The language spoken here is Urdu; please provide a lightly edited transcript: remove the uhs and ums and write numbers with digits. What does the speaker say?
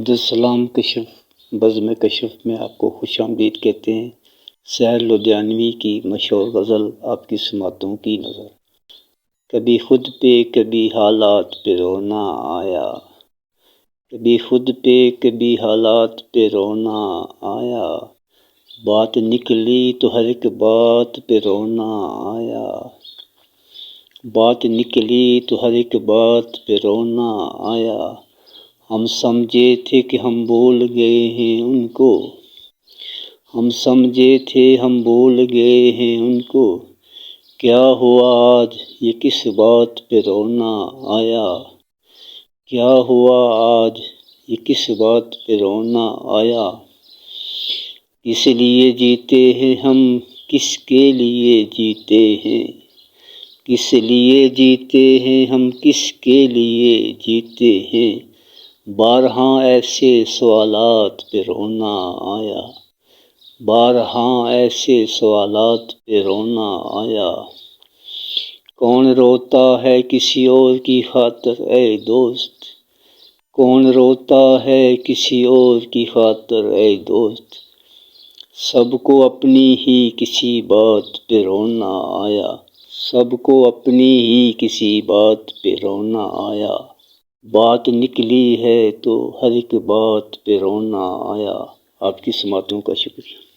عبدالسلام کشف بزم کشف میں آپ کو خوش آمدید کہتے ہیں۔ سحر لدھیانوی کی مشہور غزل آپ کی سماعتوں کی نظر۔ کبھی خود پہ کبھی حالات پہ رونا آیا، کبھی خود پہ کبھی حالات پہ رونا آیا، بات نکلی تو ہر ایک بات پہ رونا آیا، بات نکلی تو ہر ایک بات پہ رونا آیا۔ ہم سمجھے تھے کہ ہم بھول گئے ہیں ان کو، ہم سمجھے تھے ہم بھول گئے ہیں ان کو، کیا ہوا آج یہ کس بات پہ رونا آیا، کیا ہوا آج یہ کس بات پہ رونا آیا۔ کس لیے جیتے ہیں ہم، کس کے لیے جیتے ہیں، کس لیے جیتے ہیں ہم، کس کے لیے جیتے ہیں، بارہا ایسے سوالات پہ رونا آیا، بارہا ایسے سوالات پہ رونا آیا۔ کون روتا ہے کسی اور کی خاطر اے دوست، کون روتا ہے کسی اور کی خاطر اے دوست، سب کو اپنی ہی کسی بات پہ رونا آیا، سب کو اپنی ہی کسی بات پہ رونا آیا، بات نکلی ہے تو ہر ایک بات پہ رونا آیا۔ آپ کی سماعتوں کا شکریہ۔